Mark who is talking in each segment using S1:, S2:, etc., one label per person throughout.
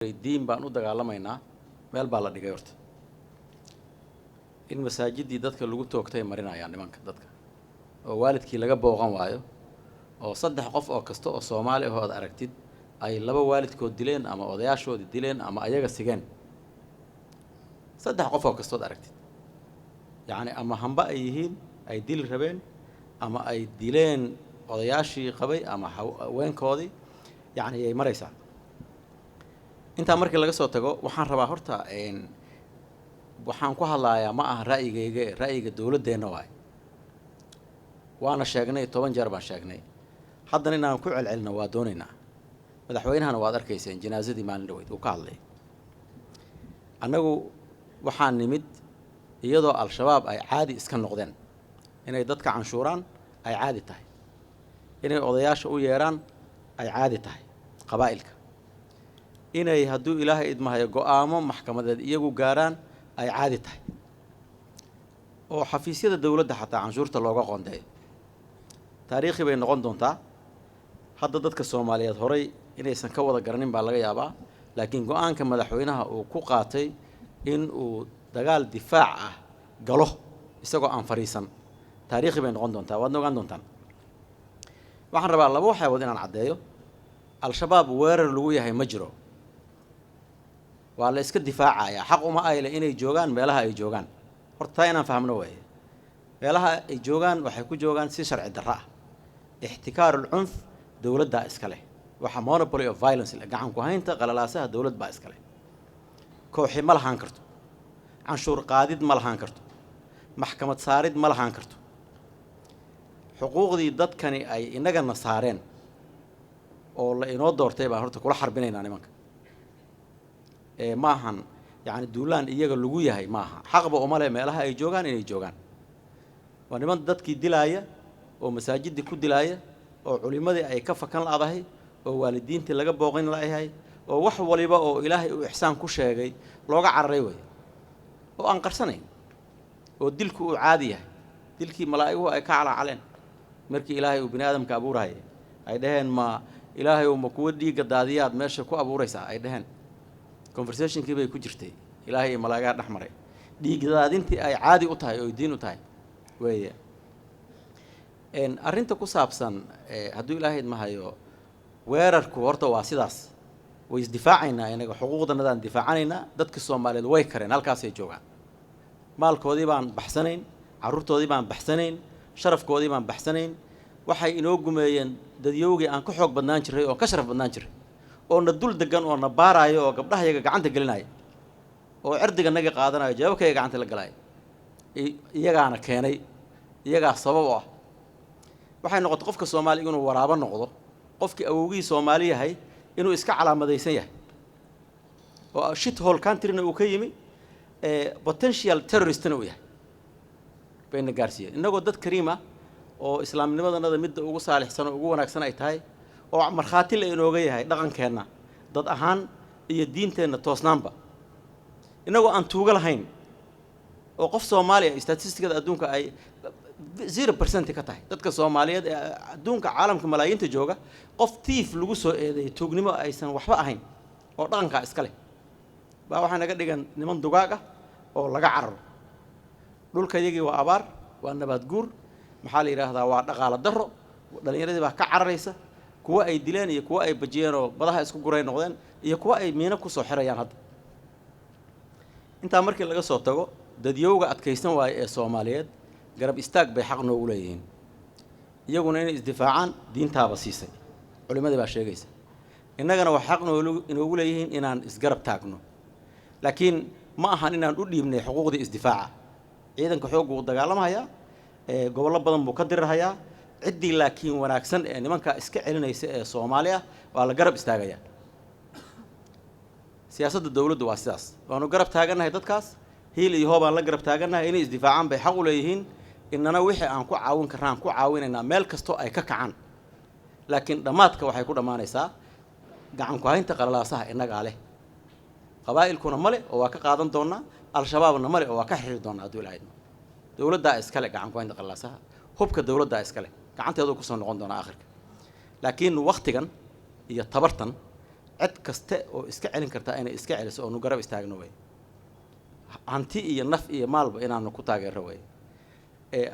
S1: diin baan u dagaalamaynaa meel baa la dhigay horta in masaajidii dadka lagu toogtay marinayaan nimanka dadka oo waalidkii laga booqan waayo oo saddex qof oo kasta oo Soomaali ah oo aad aragtid ay laba waalidkood dileen ama odayaashood dileen ama ayaga sigeen saddex qof oo kasta oo aragtid yaani ama hamba ay yihiin ay dil rabeen ama ay dileen odayaashii qabay ama haweenkoodii yaani ay maraysaa inta markii laga soo tago waxaan rabaa horta waxaan ku hadlayaa ma aha ra'yiga dawladdeena waana sheegnay 10 jeer baan sheegnay haddana inaan ku celcelino waa doonaynaa madaxweynahana waad arkayseen janaazadii maalin dhaweyd uu ka hadlay annagu waxaan nimid iyadoo al-shabaab ay caadi iska noqdeen inay dadka canshuuraan ay caadi tahay inay odayaasha u yeeraan ay caadi tahay qabaa'ilka inay hadduu ilaahay idmahayo go'aamo maxkamadeed iyagu gaaraan ay caadi tahay oo xafiisyada dawladda xataa canshuurta looga qoondeeyo taariikhi bay noqon doontaa hadda dadka Soomaaliyeed horay inaysan ka wada garanin baa laga yaabaa laakiin go'aanka madaxweynaha uu ku qaatay in uu dagaal difaac ah galo isagoo aan fariisan taariikhi bay noqon doontaa waad ogaan doontaan waxaan rabaa laba waxyaalood inaan cadeeyo al-shabaab weerar lagu yahay ma jiro waa la iska difaacaya xaq uma ay leh inay joogaan meelaha ay joogaan horta inaan fahamno way meelaha ay joogaan waxay ku joogaan si sharci darro ah ixtikaar al-unf dawladda iska leh waxa monopoly of violence gacan ku haynta qalalaasaha dawlad baa iska leh kooxi ma lahaan karto canshuur qaadid ma lahaan karto maxkamad saarid ma lahaan karto xuquuqdii dadkani ay inagana saareen oo la inoo doortay baan horta kula xarbinaynaa nimanka maahan yani duulaan iyaga lagu yahay maaha xaqba uma leh meelaha ay joogaan inay joogaan waa niman dadkii dilaaya oo masaajidii ku dilaaya oo culimadii ay ka fakan laadahay oo waalidiintii laga booqin laayahay oo wax waliba oo ilaahay uu ihsaan ku sheegay looga cararay way oo aan qarsanayn oo dilku uu caadi yahay dilkii malaa'igu ay ka calaacaleen markii ilaahay uu bini'aadamka abuuray ay dhaheen ma ilaahay uu ma kuwa dhiiga daadiyaad meesha ku abuuraysa ay dhaheen conversation kii bay ku jirtay ilaahay malaa'iga dhaxmaray dhiigdaadintii ay caadi u tahay oo diin u tahay weeye arrinta ku saabsan hadduu ilaahay ma hayo weerarku horta waa sidaas way isdifaacaynaa inaga xuquuqdanadaan difaacanayna dadka Soomaaliyeed way kareen halkaas ay joogaan maalkoodii baan baxsanayn caruurtoodii baan baxsanayn sharafkoodii baan baxsanayn waxay inoo gumeeyeen dadyowgii aan ku xoog badnaan jiray oo ka sharaf badnaan jiray oo na dul degan oo na baarayo oo gabdhahayaga gacanta gelinaya oo cirdiga naga qaadanayo jawaabkayga gacanta la galay iyagaana keenay iyagaa sabab ah waxay noqotay qofka Soomaaliga inuu waraabo noqdo qofkii awowgii Soomaali yahay inuu iska calaamadaysan yahay oo shit hole country-na uu ka yimi potential terrorist-na uu yahay bayna gaarsiiyay inagoo dad kariima oo islaamnimadana midda ugu saalixsan oo ugu wanaagsan ay tahay oo marxaati la inooga yahay dhaqankeena dad ahaan iyo diinteena toosnaanba inagoo aan tuuga lahayn oo qof Soomaaliya statisticada adduunka ay 0% ka tahay dadka Soomaaliyeed ee adduunka caalamka malaayiinta jooga qof thief lagu soo eeday tuugnimo aysan waxba ahayn oo dhaqanka iska leh baa waxa naga dhigan niman dugaag ah oo laga cararo dhulkayagii waa abaar waa nabaad guur maxaa la yiraahdaa waa dhaqaale darro dhalinyaradii baa ka cararaysa kuwa ay dileen iyo kuwa ay bajiyeen oo badaha isku guray noqdeen iyo kuwa ay miina ku soo xirayaan hadda inta markii laga soo tago dadyowga adkaysan waay ee Soomaaliyeed garab istaag bay xaq noogu leeyihiin iyaguna inay isdifaacaan diintaaba siisay culimadii baa sheegaysa innagana wax xaq noogu leeyihiin inaan isgarab taagno laakiin ma ahan inaan u dhiibnay xuquuqdii isdifaaca ciidanka xoog uu dagaalamaya gobollo badan buu ka dirirayaa ciddii laakiin wanaagsan ee nimanka iska celinaysa ee Soomaaliya waa la garab istaagaya siyaasadda dawladdu waa sidaas waanu garab taaganahay dadkaas hiil iyo hoob aan la garab taaganahay inay isdifaacaan bay xaq u leeyihiin inana wixii aan ku caawin karnaan ku caawinaynaa meel kasto ay ka kacaan laakiin dhamaadka waxay ku dhamaanaysaa gacan ku haynta qalalaasaha inaga leh qabaa'ilkuna male oo waa ka qaadan doonaa al-shabaabna male oo waa ka xiriir doonaa hadduu ilaahay dawladda iska leh gacan ku haynta qalalaasaha hubka dawladda iska leh gacanteedu ku soo noqon doona aakhirka laakiin waqtigan iyo tabartan cid kaste oo iska celin kartaa inay iska celiso oo nu garab istaagno way hanti iyo naf iyo maalba inaanu ku taageero way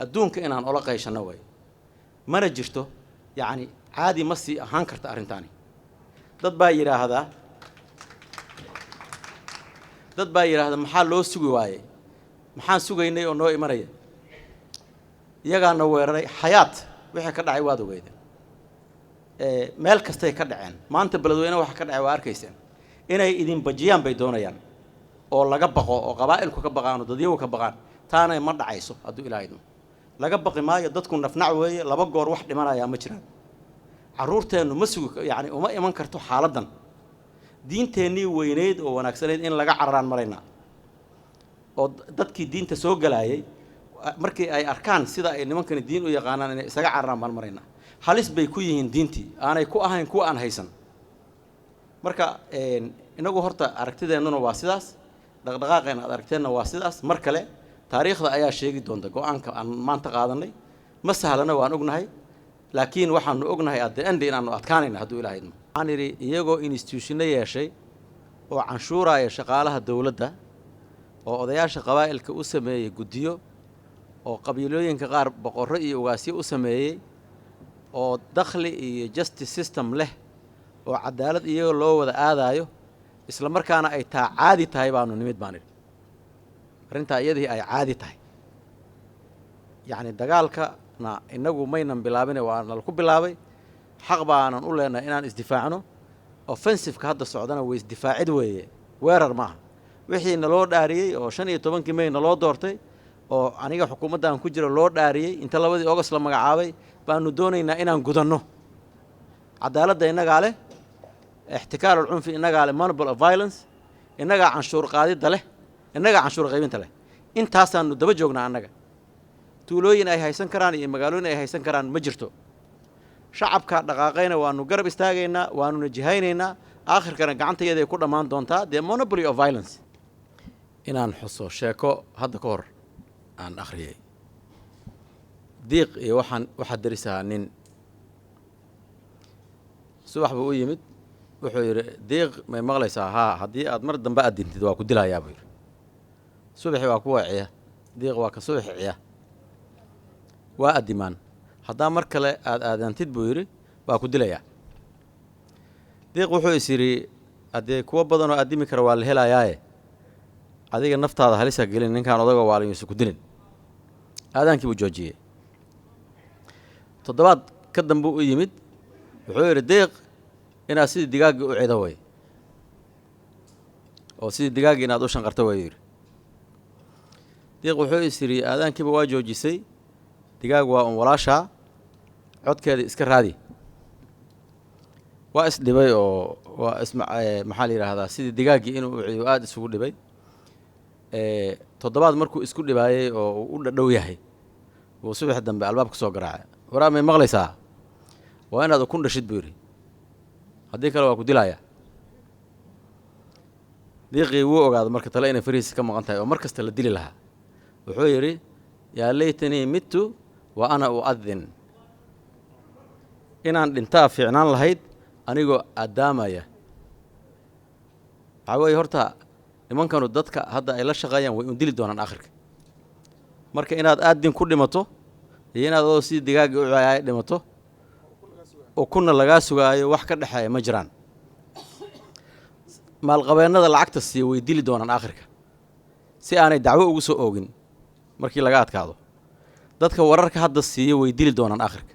S1: adduunka inaan ola qayshano way mana jirto yacni caadi ma sii ahaan karta arrintaani dad baa yidhaahda maxaa loo sugi waayey maxaan sugaynay oo noo imanaya iyagaana weeraray xayaat wixii ka dhacay waad ogeydeen meel kastay ka dhaceen maanta beledweyne waxa ka dhacay waa arkayseen inay idin bajiyaan bay doonayaan oo laga baqo oo qabaa'ilku ka baqaan oo dadyagu ka baqaan taana ma dhacayso hadduu ilaahay idmo laga baqi maayo dadku nafnac weeye laba goor wax dhimanayaa ma jiraan carruurteennu ma sugi yacni uma iman karto xaaladdan diinteennii weyneyd oo wanaagsanayd in laga cararaan maraynaa oo dadkii diinta soo galaayay markii ay arkaan sida ay nimankani diin u yaqaanaan inay isaga cararaan baan maraynaa halis bay ku yihiin diintii aanay ku ahayn kuwa aan haysan marka inagu horta aragtideennuna waa sidaas dhaqdhaqaaqeena aad aragteenna waa sidaas mar kale taariikhda ayaa sheegi doonta go-aanka aan maanta qaadanay ma sahlana waan ognahay laakiin waxaanu ognahay at the end inaanu adkaanayna hadduu ilaahay idmo waxaan idhi iyagoo institutionno yeeshay oo canshuuraya shaqaalaha dowladda oo odayaasha qabaa'ilka u sameeyey guddiyo oo qabiilooyinka qaar boqorro iyo ugaasyo u sameeyey oo dakhli iyo justice system leh oo cadaalad iyagoo loo wada aadaayo isla markaana ay taa caadi tahay baanu nimid baan idhi arrintaa iyadii ay caadi tahay yacni dagaalkana innagu maynan bilaabine waa nalaku bilaabay xaq baanan u leenahay inaan isdifaacno offensiveka hadda socdana way isdifaacid weeye weerar maaha wixii naloo dhaariyey oo 15 May naloo doortay oo aniga xukuumaddan ku jira loo dhaariyey inta 2 August la magacaabay baanu doonaynaa inaan gudanno cadaaladda innagaa leh ixtikaar al-cunfi innagaa leh monopoly of violence innagaa canshuur qaadidda leh innagaa canshuur qaybinta leh intaasaanu daba joognaa annaga tuulooyin ay haysan karaan iyo magaalooyin ay haysan karaan ma jirto shacabka dhaqaaqayna waanu garab istaagaynaa waanuna jihaynaynaa aakhirkana gacantayada ay ku dhammaan doontaa the monopoly of violence inaan xuso sheeko hadda ka hor aan akhriyay diiq iyo waxaa darisahaa nin subax buu u yimid wuxuu yidhi diiq may maqlaysaa haa haddii aad mar dambe aad dintid waa ku dilayaa buu yidhi subaxii waa ku waciya diiq waa ka subaxi ciya waa addimaan haddaa mar kale aad aadantid buu yidhi waa ku dilayaa diiq wuxuu is yidhi haddee kuwo badanoo addimi kara waa la helayaaye adiga naftaada halisa gelin ninkaan odagoo waalayuusa ku dilin aadaankii buu joojiyey toddobaad ka dambe u yimid wuxuu yidhi diiq inaad sidii digaaggii u cido way oo sidii digaaggii inaad u shanqarto way yidhi diiq wuxuu is yidhi aadaankiiba waa joojisay digaag waa un walaashaa codkeeda iska raadi waa isdhibay oo waa maxaa la yidhaahdaa sidii digaaggii inuu ciyo aad isugu dhibay toddobaad markuu isku dhibaayey oo uu u dhadhow yahay wuu subax dambe albaabka soo garaacay waraa may maqlaysaa waa inaad ukun dhashid buu yidhi haddii kale waa ku dilayaa diiqii wuu ogaada marka tale inay farihiisa ka maqan tahay oo mar kasta la dili lahaa wuxuu yidhi yaa laytanii mittu wa ana u'adin inaan dhintaa fiicnaan lahayd anigoo addaamaya waxaa weeye horta nimankanu dadka hadda ay la shaqeeyaan way un dili doonaan aakhirka marka inaad aadin ku dhimato iyo inaad oo sidii digaaggii u ciyaay dhimato ukunna lagaa sugaayo wax ka dhexeeya ma jiraan maalqabeennada lacagta siiya way dili doonaan aakhirka si aanay dacwo ugu soo oogin markii laga adkaado dadka wararka hadda siiya way dili doonaan aakhirka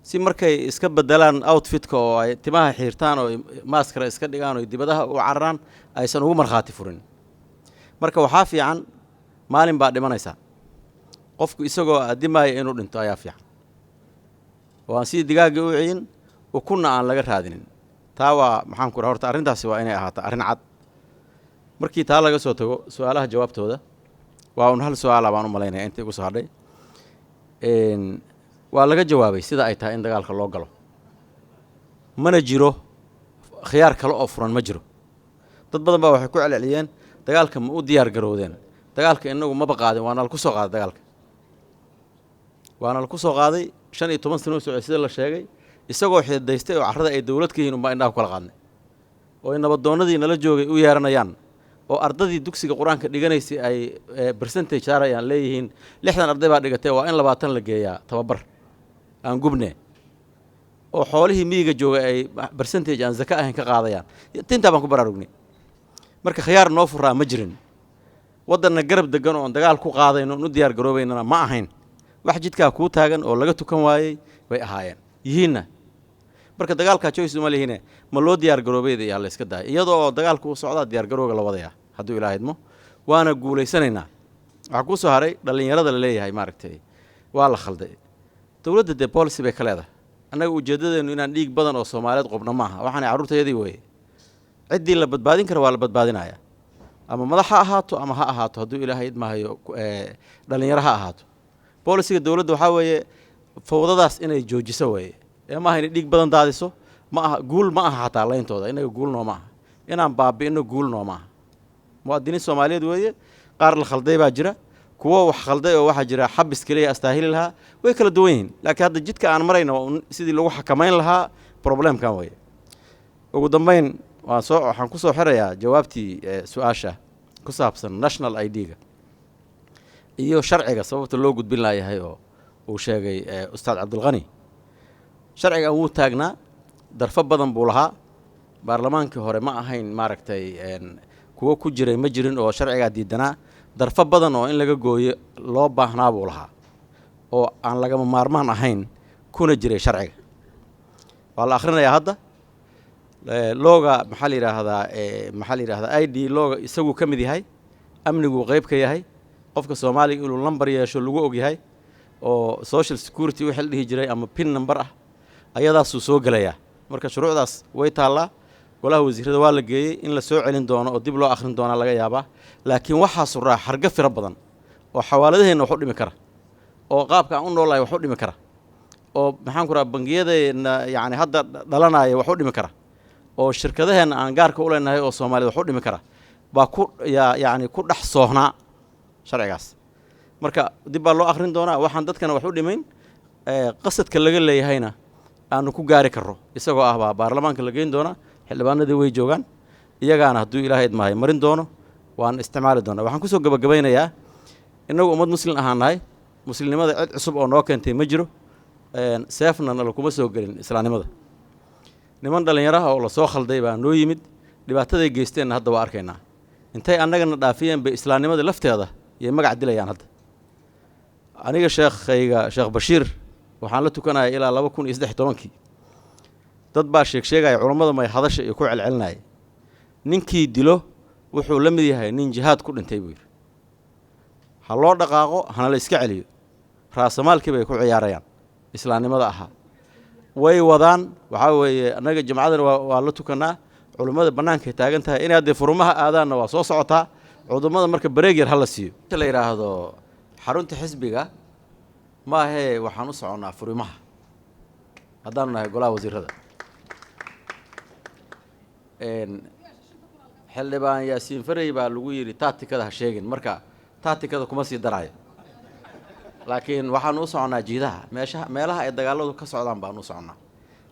S1: si markay iska bedelaan outfitka oo ay timaha xiirtaan oo maaskara iska dhigaan oo dibadaha u cararaan aysan ugu markhaati furin marka waxaa fiican maalin baa dhimanaysaa qofku isagoo addimaaya inuu dhinto ayaa fiican oo aan sidii digaaggii u ciyin ukunna aan laga raadinin taa waa maxaan ku raha horta arrintaasi waa inay ahaato arrin cad markii taa laga soo tago su-aalaha jawaabtooda waa un hal su-aala baan u malaynaya intii igu soo hadhay waa laga jawaabay sida ay tahay in dagaalka loo galo mana jiro khiyaar kale oo furan ma jiro dad badan baa waxay ku celceliyeen dagaalka ma u diyaar garoodeen dagaalka inagu maba qaadin waana laku soo qaaday dagaalka waana laku soo qaaday 15 sano socday sida la sheegay isagoo xididaystay oo carrada ay dawlad ka yihiin uma indhaha kala qaadnay oo nabadoonnadii nala joogay u yeeranayaan oo ardadii dugsiga qur-aanka dhiganaysay ay percentage saarayaan leeyihiin 60 arday baa dhigatay waa in 20 la geeyaa tababar aan gubne oo xoolihii miyiga joogay ay percentage aan zaka ahayn ka qaadayaan tinta baan ku baraarugnay marka khiyaar noo furaa ma jirin waddanna garab degan oo dagaal ku qaadayno u diyaar garoobaynana ma ahayn wax jidkaa kuu taagan oo laga tukan waayey way ahaayeen yihiinna marka dagaalkaa choice uma lihine ma loo diyaar garoobayda iyo la iska daay iyadoo oo dagaalku u socdaa diyaar garooga la wadaya hadduu ilaahay idmo waana guulaysanaynaa waxaa kuu soo haray dhallinyarada la leeyahay maaragtay waa la khalday dowladda dee policy bay ka leedahay annaga ujeeddadeennu inaan dhiig badan oo soomaaliyeed qubno maaha waxaanay carruurtayadii weeye ciddii la badbaadin kara waa la badbaadinaya ama madax ha ahaato ama ha ahaato hadduu ilaahay idmahayo dhallinyaro ha ahaato bolisiga dowladda waxaa weeye fawdadaas inay joojiso weeye ee maaha inay dhiig badan daadiso ma aha guul ma aha xataa layntooda inaga guul noo maaha inaan baabi'ino guul noo maaha muwaadiniin soomaaliyeed weeye qaar la khalday baa jira kuwo wax khalday oo waxaa jira xabis keliya astaahili lahaa way kala duwan yihiin laakiin hadda jidka aan marayna sidii lagu xakamayn lahaa problemkan weeye ugu dambayn waxaan ku soo xirayaa jawaabtii su-aasha ku saabsan national ID-ga iyo sharciga sababta loo gudbin laayahay oo uu sheegay ustaad cabdulqani sharcigan wuu taagnaa darfo badan buu lahaa baarlamaankii hore ma ahayn maaragtay kuwo ku jiray ma jirin oo sharcigaa diidanaa darfo badan oo in laga gooyo loo baahnaa buu lahaa oo aan lagama maarmaan ahayn kuna jiray sharciga waa la akhrinayaa hadda looga maxaa la yidhaahdaa ID looga isaguu ka mid yahay amniguu qayb ka yahay qofka soomaaliga inuu lambar yeesho lagu og yahay oo social security wixii la dhihi jiray ama pin number ah ayadaasuu soo gelayaa marka shuruucdaas way taallaa golaha wasiirada waa la geeyey in la soo celin doono oo dib loo akhrin doonaa laga yaabaa laakiin waxaa suraa xarga fira badan oo xawaaladaheenna wax u dhimi kara oo qaabka aan u noolahay wax u dhimi kara oo maxaan ku rahaa bangiyadeenna yacni hadda dhalanaya wax u dhimi kara oo shirkadaheenna aan gaarka u leenahay oo soomaaliyad wax u dhimi kara baa yacni ku dhex soohnaa sharcigaas marka dib baa loo akhrin doonaa waxaan dadkana wax u dhimayn qasadka laga leeyahayna aanu ku gaari karro isagoo ah baa baarlamaanka la geyn doonaa xildhibaanadii way joogaan iyagaana hadduu ilaahay idmahay marin doono waan isticmaali doonaa waxaan kusoo gabagabaynayaa innagu ummad muslim ahaan nahay muslimnimada cid cusub oo noo keentay ma jiro seefna nala kuma soo gelin islaamnimada niman dhallinyaraha oo lasoo khalday baa noo yimid dhibaataday geysteenna hadda waa arkaynaa intay annagana dhaafiyeen bay islaamnimada lafteeda yay magac dilayaan hadda aniga sheekhayga sheekh bashiir waxaan la tukanaya ilaa 2013 dad baa sheegaya culammada may hadasha iyo ku celcelinaya ninkii dilo wuxuu la mid yahay nin jihaad ku dhintay buu yidhi ha loo dhaqaaqo hana la iska celiyo raasamaalkii bay ku ciyaarayaan islaamnimada ahaa way wadaan waxaa weeye annaga jamcadan waa la tukanaa culummada bannaankay taagan tahay inay haddee furumaha aadaanna waa soo socotaa cudummada marka bareeg yar ha la siiyo inta la yidhaahdo xarunta xisbiga maahee waxaan u soconnaa furimaha haddaanu nahay golaha wasiirada xildhibaan yaasiin farey baa lagu yidhi taatikada ha sheegin marka taatikada kuma sii daraayo laakiin waxaanu u soconnaa jiidaha meelaha ay dagaaladu ka socdaan baanu u soconnaa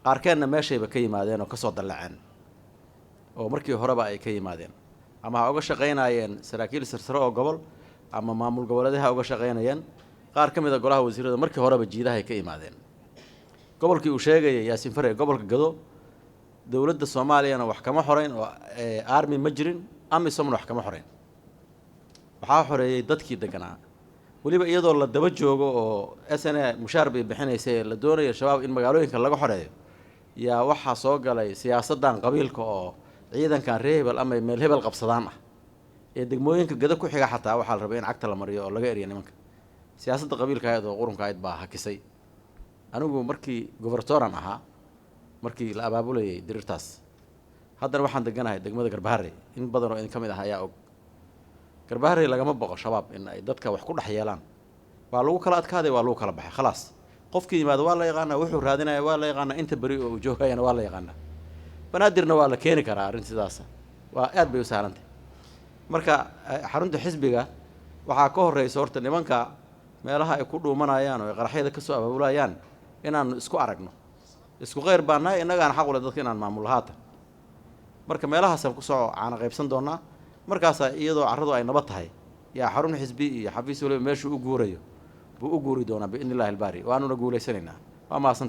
S1: qaarkeenna meeshayba ka yimaadeen oo ka soo dallaceen oo markii horeba ay ka yimaadeen ama ha uga shaqaynayeen saraakiil sarsare oo gobol ama maamul goboleedyaha ha uga shaqaynayeen qaar ka mid a golaha wasiirada markii horeba jiidahay ka yimaadeen gobolkii uu sheegaya yaasiin farey gobolka gado dowladda soomaaliyana wax kama xorayn oo army ma jirin amisomna wax kama xorayn waxaa xoreeyey dadkii deganaa weliba iyadoo la daba joogo oo SNA mushaar bay bixinaysay la doonayo shabaab in magaalooyinka laga xoreeyo yaa waxaa soo galay siyaasaddan qabiilka oo ciidankan reer hebel ama meel hebel qabsadaan ah ee degmooyinka gada ku xiga xataa waxaa la rabay in cagta la mariyo oo laga eriyo nimanka siyaasadda qabiilka ahayd oo qurunka ahayd baa hakisay anigu markii gobertoran ahaa markii la abaabulayay dirirtaas haddana waxaan deganahay degmada Garbaharey in badan oo idin ka mid ah ayaa og Garbaharey lagama boqo shabaab in ay dadka wax ku dhex yeelaan waa lagu kala adkaaday waa lagu kala baxay khalaas qofkii yimaado waa la yaqaanaa wuxuu raadinaya waa la yaqaanaa inta beri oo uu joogayana waa la yaqaanaa banaadirna waa la keeni karaa arrin sidaas waa aad bay u sahlantay marka xarunta xisbiga waxaa ka horeysa horta nimanka meelaha ay ku dhuumanayaan oo qaraxyada ka soo abaabulayaan inaanu isku aragno isku qeyr baa nahay innagaana xaq u leh dadka inaan maamulo haatan marka meelahaasaan kusoo caana qaybsan doonaa markaasaa iyadoo carradu ay nabad tahay yaa xarun xisbi iyo xafiis waliba meeshuu u guurayo buu u guuri doonaa biidni illahi albaari waanuna guulaysanaynaa waa mahadsan